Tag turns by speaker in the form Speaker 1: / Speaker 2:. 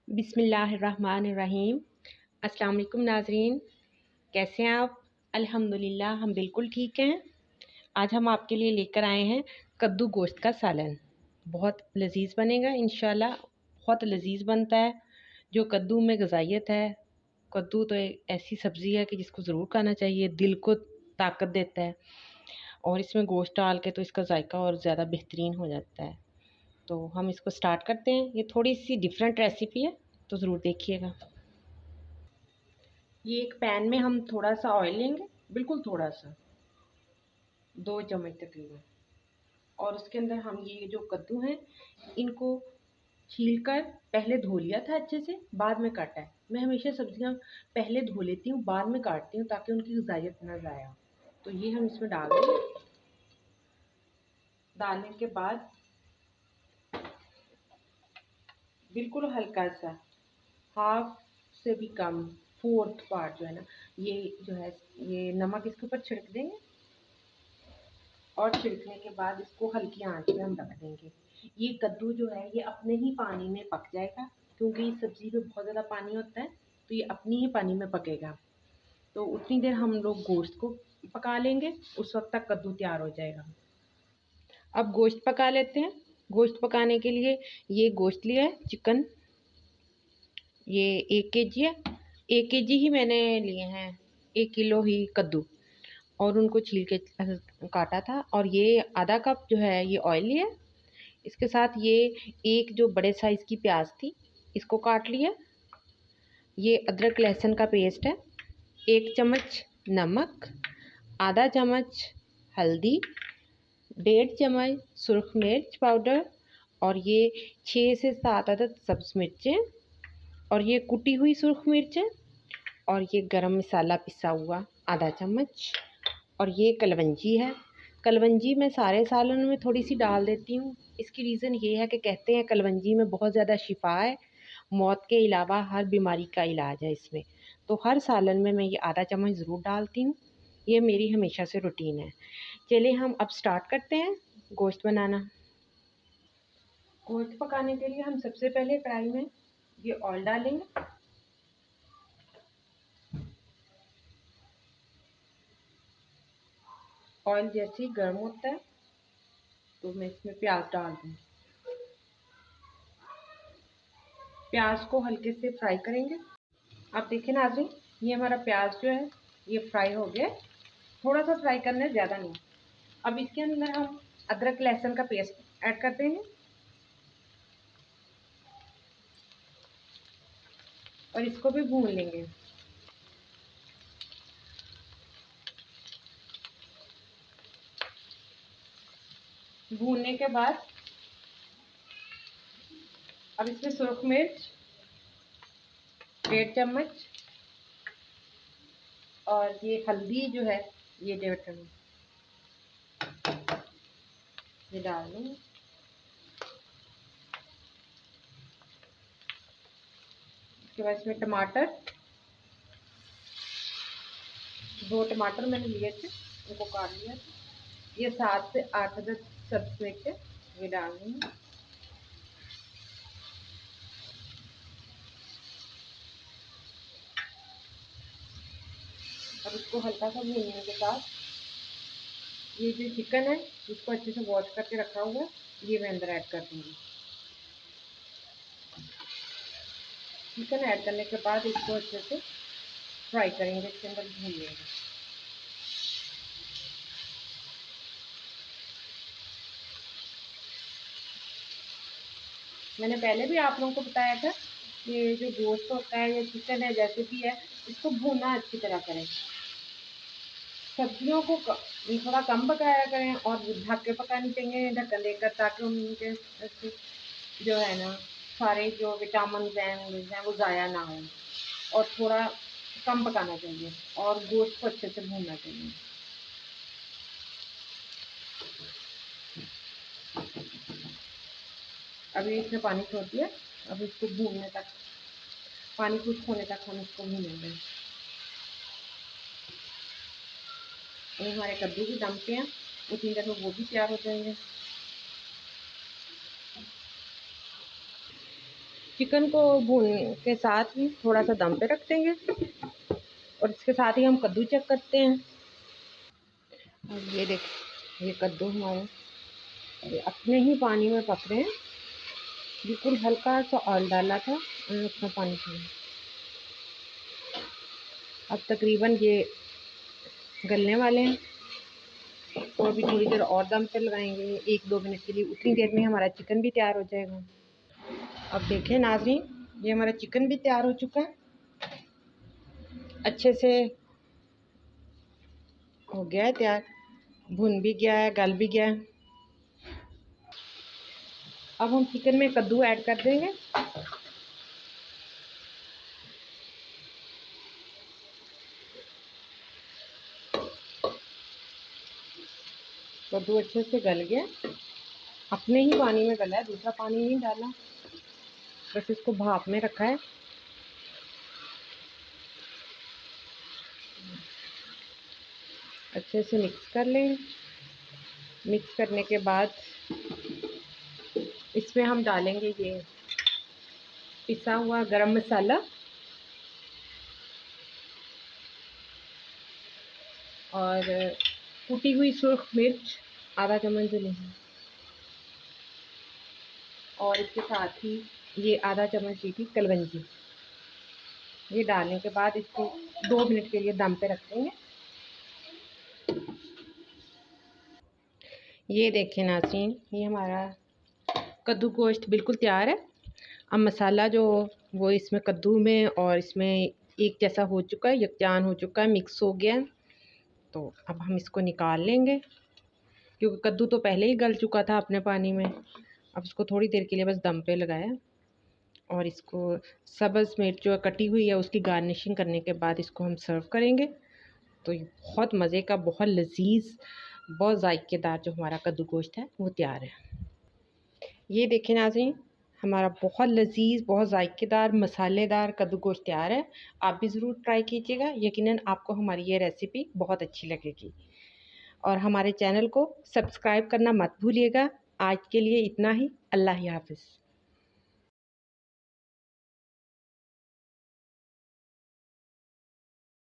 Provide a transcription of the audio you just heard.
Speaker 1: बिस्मिल्लाहिर्रहमानिर्रहीम। अस्सलाम वालेकुम नाज़रीन, कैसे हैं आप? अल्हम्दुलिल्लाह हम बिल्कुल ठीक हैं। आज हम आपके लिए लेकर आए हैं कद्दू गोश्त का सालन। बहुत लजीज बनेगा इंशाल्लाह। बहुत लजीज बनता है। जो कद्दू में ग़िज़ाइयत है, कद्दू तो एक ऐसी सब्ज़ी है कि जिसको ज़रूर खाना चाहिए, दिल को ताकत देता है और इसमें गोश्त डाल के तो इसका जायका और ज़्यादा बेहतरीन हो जाता है। तो हम इसको स्टार्ट करते हैं। ये थोड़ी सी डिफरेंट रेसिपी है, तो ज़रूर देखिएगा। ये एक पैन में हम थोड़ा सा ऑयल लेंगे, बिल्कुल थोड़ा सा, 2 चम्मच तकरीबन। और उसके अंदर हम ये जो कद्दू हैं इनको छील कर पहले धो लिया था अच्छे से, बाद में काटा है। मैं हमेशा सब्जियां पहले धो लेती हूँ, बाद में काटती हूँ ताकि उनकी ग़िज़ाइयत ना ज़ाया हो। तो ये हम इसमें डाल देंगे। डालने के बाद बिल्कुल हल्का सा, हाफ से भी कम, फोर्थ पार्ट जो है ना, ये जो है ये नमक इसके ऊपर छिड़क देंगे। और छिड़कने के बाद इसको हल्की आंच पे हम रख देंगे। ये कद्दू जो है ये अपने ही पानी में पक जाएगा, क्योंकि इस सब्ज़ी में बहुत ज़्यादा पानी होता है, तो ये अपनी ही पानी में पकेगा। तो उतनी देर हम लोग गोश्त को पका लेंगे, उस वक्त तक कद्दू तैयार हो जाएगा। अब गोश्त पका लेते हैं। गोश्त पकाने के लिए ये गोश्त लिया है चिकन, ये 1 केजी है। 1 केजी ही मैंने लिए हैं, 1 किलो ही कद्दू, और उनको छील के काटा था। और ये आधा कप जो है ये ऑयल लिया। इसके साथ ये एक जो बड़े साइज़ की प्याज थी, इसको काट लिया। ये अदरक लहसुन का पेस्ट है। 1 चम्मच नमक, आधा चम्मच हल्दी, 1.5 चम्मच सुरख मिर्च पाउडर, और ये 6 से 7 अदद सब्ज़ मिर्चें, और ये कुटी हुई सुरख मिर्चें, और ये गरम मसाला पिसा हुआ आधा चम्मच, और ये कलवंजी है। कलवंजी मैं सारे सालन में थोड़ी सी डाल देती हूँ। इसकी रीज़न ये है कि कहते हैं कलवंजी में बहुत ज़्यादा शिफा है, मौत के अलावा हर बीमारी का इलाज है इसमें। तो हर सालन में मैं ये आधा चम्मच ज़रूर डालती हूँ। ये मेरी हमेशा से रूटीन है। चलिए हम अब स्टार्ट करते हैं गोश्त बनाना। गोश्त पकाने के लिए हम सबसे पहले कढ़ाई में ये ऑयल डालेंगे। ऑयल जैसे ही गर्म होता है तो मैं इसमें प्याज डाल दूँ। प्याज को हल्के से फ्राई करेंगे। आप देखें नाज़रीन, ये हमारा प्याज जो है ये फ्राई हो गया। थोड़ा सा फ्राई करना है, ज़्यादा नहीं। अब इसके अंदर हम अदरक लहसुन का पेस्ट ऐड कर देंगे और इसको भी भून लेंगे। भूनने के बाद अब इसमें सुरख मिर्च 1.5 चम्मच, और ये हल्दी जो है ये 1.5 चम्मच ये डाल दूँगी। उसके बाद इसमें टमाटर, 2 टमाटर मैंने लिए थे, उनको काट लिया था। ये 7 से 8 अदद सब्ज़ मिर्च ये डाल दूँगी। अब इसको हल्का सा भूनने के बाद ये जो चिकन है इसको अच्छे से वॉश करके रखा हुआ है, ये मैं अंदर ऐड कर दूँगी। चिकन ऐड करने के बाद इसको अच्छे से फ्राई करेंगे, इसके अंदर भून लेंगे। मैंने पहले भी आप लोगों को बताया था कि जो गोश्त होता है या चिकन है जैसे भी है, इसको भूनना अच्छी तरह करें। सब्जियों को थोड़ा कम पकाया करें और ढक के पकानी चाहिए ढक्कन देकर, ताकि उनके जो है ना सारे जो विटामिन हैं वो ज़ाया ना हो। और थोड़ा कम पकाना चाहिए और गोश्त को अच्छे से भूनना चाहिए। अभी इसने पानी छोड़ दिया। अब इसको भूनने तक, पानी खुश्क होने तक हम इसको भूनेंगे। और हमारे कद्दू भी दम पे हैं, उतनी देर में वो भी तैयार हो जाएंगे। चिकन को भून के साथ ही थोड़ा सा दम पे रख देंगे और इसके साथ ही हम कद्दू चेक करते हैं। अब ये देख, ये कद्दू हमारे ये अपने ही पानी में पक रहे हैं। बिल्कुल हल्का सा ऑयल डाला था और अपना पानी छोड़ा। अब तकरीबन ये गलने वाले हैं तो अभी थोड़ी देर और दम पे लगाएंगे 1-2 मिनट के लिए। उतनी देर में हमारा चिकन भी तैयार हो जाएगा। अब देखें नाज़रीन, ये हमारा चिकन भी तैयार हो चुका है, अच्छे से हो गया है तैयार, भुन भी गया है, गल भी गया है। अब हम चिकन में कद्दू ऐड कर देंगे। कद्दू अच्छे से गल गया, अपने ही पानी में गला है, दूसरा पानी नहीं डाला, बस इसको भाप में रखा है। अच्छे से मिक्स कर लें। मिक्स करने के बाद इसमें हम डालेंगे ये पिसा हुआ गरम मसाला और कुटी हुई सुर्ख मिर्च आधा चम्मच ले लें और इसके साथ ही ये आधा चम्मच ली थी कलवंजी। ये डालने के बाद इसको 2 मिनट के लिए दम पे रख देंगे। ये देखें नाज़रीन, ये हमारा कद्दू गोश्त बिल्कुल तैयार है। अब मसाला जो वो इसमें कद्दू में और इसमें एक जैसा हो चुका है, यकजान हो चुका है, मिक्स हो गया है। तो अब हम इसको निकाल लेंगे क्योंकि कद्दू तो पहले ही गल चुका था अपने पानी में। अब इसको थोड़ी देर के लिए बस दम पे लगाया और इसको सब्ज़ मिर्च जो कटी हुई है उसकी गार्निशिंग करने के बाद इसको हम सर्व करेंगे। तो ये बहुत मज़े का, बहुत लजीज, बहुत जायकेदार जो हमारा कद्दू गोश्त है वो तैयार है। ये देखें नाज़रीन, हमारा बहुत लजीज, बहुत जायकेदार, मसालेदार कद्दू गोश्त तैयार है। आप भी ज़रूर ट्राई कीजिएगा, यकीनन आपको हमारी ये रेसिपी बहुत अच्छी लगेगी। और हमारे चैनल को सब्सक्राइब करना मत भूलिएगा। आज के लिए इतना ही। अल्लाह हाफ़िज़।